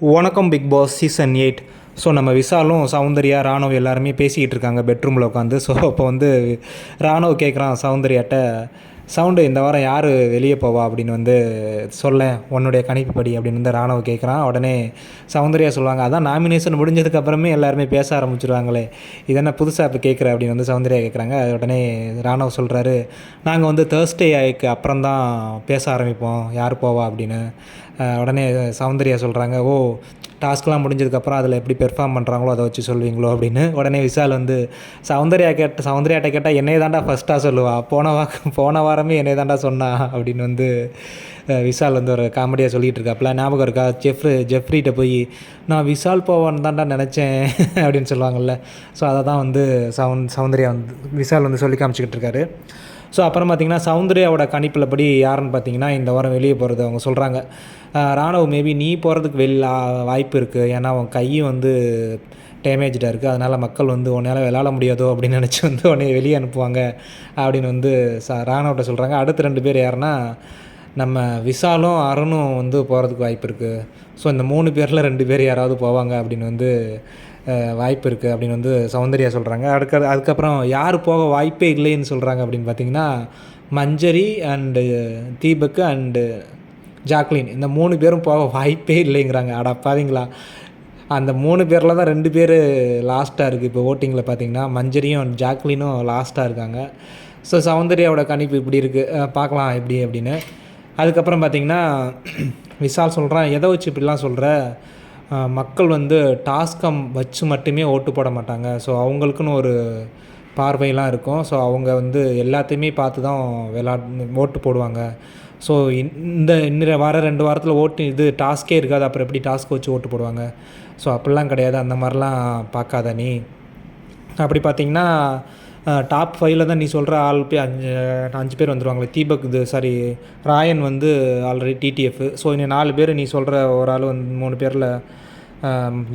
வணக்கம் big Boss season 8. So நம்ம விசாலும் சௌந்தர்யா ராணவ் எல்லாருமே பேசிக்கிட்டு இருக்காங்க பெட்ரூமில் உட்காந்து. ஸோ அப்போ வந்து ராணவ் கேட்குறான் சௌந்தர்யாட்ட, சவுண்டு இந்த வாரம் யார் வெளியே போவா அப்படின்னு சொல்ல உன்னுடைய கணிப்புப்படி அப்படின்னு ராணவ் கேட்குறான். உடனே சௌந்தர்யா சொல்லுவாங்க, அதான் நாமினேஷன் முடிஞ்சதுக்கப்புறமே எல்லாருமே பேச ஆரம்பிச்சிருவாங்களே, இது என்ன புதுசாக இப்போ கேட்குற அப்படின்னு சௌந்தர்யா கேட்குறாங்க. உடனே ராணவ் சொல்கிறாரு, நாங்கள் தேர்ஸ்டேக்கு அப்புறம் தான் பேச ஆரம்பிப்போம் யார் போவா அப்படின்னு. உடனே சௌந்தர்யா சொல்கிறாங்க, ஓ டாஸ்க்லாம் முடிஞ்சதுக்கப்புறம் அதில் எப்படி பெர்ஃபார்ம் பண்ணுறாங்களோ அதை வச்சு சொல்வீங்களோ அப்படின்னு. உடனே விசால் சௌந்தர்யாட்ட கேட்டால் என்னை தாண்டா ஃபஸ்ட்டாக சொல்லுவா, போன வாரமே என்னை தாண்டா சொன்னா அப்படின்னு விசால் ஒரு காமெடியாக சொல்லிகிட்டு இருக்காப்புல. ஞாபகம் இருக்கா, ஜெஃப்ரிகிட்ட போய் நான் விசால் போவான்னு தாண்டா நினச்சேன் அப்படின்னு சொல்லுவாங்கள்ல. ஸோ அதை தான் சௌந்தர்யா விசால் சொல்லி காமிச்சிக்கிட்டு இருக்காரு. ஸோ அப்புறம் பார்த்திங்கன்னா சௌந்தர்யாவோட கணிப்பில் படி யாருன்னு பார்த்தீங்கன்னா இந்த வாரம் வெளியே போகிறது அவங்க சொல்கிறாங்க. ராணவ் மேபி நீ போகிறதுக்கு வாய்ப்பு இருக்குது, ஏன்னா அவன் கையும் டேமேஜாக இருக்குது, அதனால் மக்கள் உன்னால் விளாட முடியாதோ அப்படின்னு நினச்சி உடனே வெளியே அனுப்புவாங்க அப்படின்னு ராணவட்ட சொல்கிறாங்க. அடுத்த 2 பேர் யாருன்னா நம்ம விசாலும் அருணும் போகிறதுக்கு வாய்ப்பு இருக்குது. ஸோ இந்த 3 பேரில் 2 பேர் யாராவது போவாங்க அப்படின்னு வாய்ப்பு இருக்குது அப்படின்னு சௌந்தர்யா சொல்கிறாங்க. அதுக்கப்புறம் யார் போக வாய்ப்பே இல்லைன்னு சொல்கிறாங்க அப்படின்னு பார்த்திங்கன்னா மஞ்சரி அண்டு தீபக் அண்டு ஜாக்லின், இந்த 3 பேரும் போக வாய்ப்பே இல்லைங்கிறாங்க. பாருங்களா, அந்த 3 பேரில் தான் 2 பேர் லாஸ்ட்டாக இருக்குது இப்போ ஓட்டிங்கில் பார்த்திங்கன்னா. மஞ்சரியும் ஜாக்லினும் லாஸ்ட்டாக இருக்காங்க. ஸோ சௌந்தர்யாவோட கணிப்பு இப்படி இருக்குது, பார்க்கலாம் எப்படி அப்படின்னு. அதுக்கப்புறம் பார்த்திங்கன்னா விசால் சொல்கிறான், எதை வச்சு இப்படிலாம் சொல்கிற, மக்கள் டாஸ்கை வச்சு மட்டுமே ஓட்டு போட மாட்டாங்க, ஸோ அவங்களுக்குன்னு ஒரு பார்வையெல்லாம் இருக்கும். ஸோ அவங்க எல்லாத்தையுமே பார்த்து தான் ஓட்டு போடுவாங்க. ஸோ இன்னும் வர 2 வாரத்தில் டாஸ்க்கே இருக்காது, அப்புறம் எப்படி டாஸ்க் வச்சு ஓட்டு போடுவாங்க. ஸோ அப்படிலாம் கிடையாது, அந்த மாதிரிலாம் பார்க்காத நீ. அப்படி பார்த்திங்கன்னா டாப் 5ல் தான் நீ சொல்கிற ஆள் 5 பேர் வந்துடுவாங்களே. Deepak Rayan already TTF. So இன்னும் 4 பேர் நீ சொல்கிற ஒரு ஆள் 3 பேரில்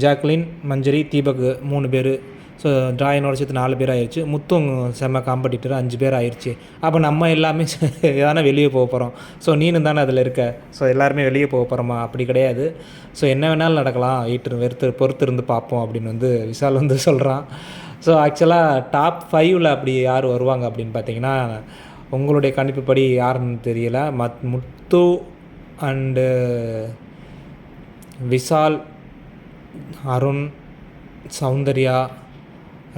ஜாக்லின், மஞ்சரி, தீபக் 3 பேர். ஸோ ராயனோட சேர்த்து 4 பேர் ஆயிடுச்சு. முத்தும் செம்ம காம்படிட்டர் 5 பேர் ஆயிடுச்சு. அப்போ நம்ம எல்லாமே தானே வெளியே போக போகிறோம். ஸோ நீனும் தானே அதில் இருக்க. ஸோ எல்லாருமே வெளியே போக போகிறோமா? அப்படி கிடையாது. ஸோ என்ன வேணாலும் நடக்கலாம், பொறுத்து இருந்து பார்ப்போம் அப்படின்னு விசால் சொல்கிறான். ஸோ ஆக்சுவலாக டாப் 5ல் அப்படி யார் வருவாங்க அப்படின்னு பார்த்தீங்கன்னா உங்களுடைய கணிப்புப்படி யாருன்னு தெரியல. Muthu and Vishal, Arun, Soundarya,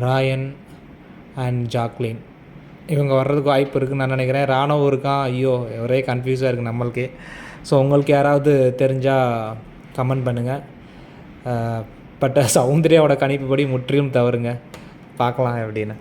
Rayan and Jacqueline, இவங்க வர்றதுக்கு வாய்ப்பு இருக்குதுன்னு நான் நினைக்கிறேன். ராணவ் இருக்கான், ஐயோ ஒரே கன்ஃபியூஸாக இருக்குது நம்மளுக்கே. ஸோ உங்களுக்கு யாராவது தெரிஞ்சால் கமெண்ட் பண்ணுங்கள். பட் சௌந்தர்யாவோட கணிப்புப்படி முற்றிலும் தவறுங்க, பார்க்கலாம் எப்படின்னு.